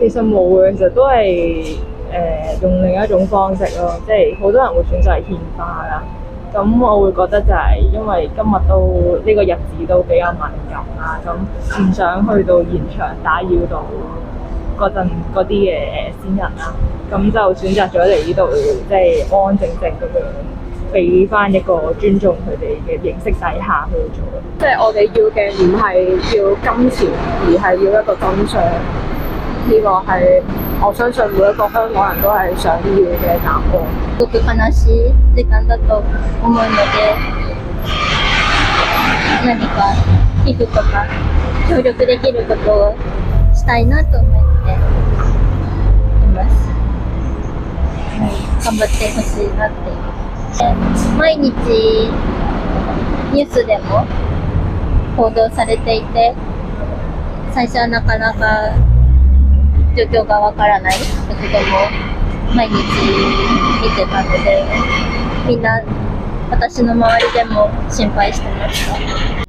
其實冇嘅，其實都係用另一種方式咯，即係好多人會選擇係獻花啦。咁我會覺得就係因為今日都呢個日子都比較敏感啦，咁唔想去到現場打擾到嗰陣嗰啲嘅先人啦，咁就選擇咗嚟呢度，即係安安靜靜咁樣俾翻一個尊重佢哋嘅形式底下去做。即係我哋要嘅唔係要金錢，而係要一個真相。呢個係我相信每一個香港人都係想要嘅答案。すごく悲しい時間だと思うので、何か寄付とか協力できることをしたいなと思っています。頑張ってほしいなっていう。毎日ニュースでも報道されていて、最初はなかなか状況がわからないことも毎日見てたので、みんな私の周りでも心配してました。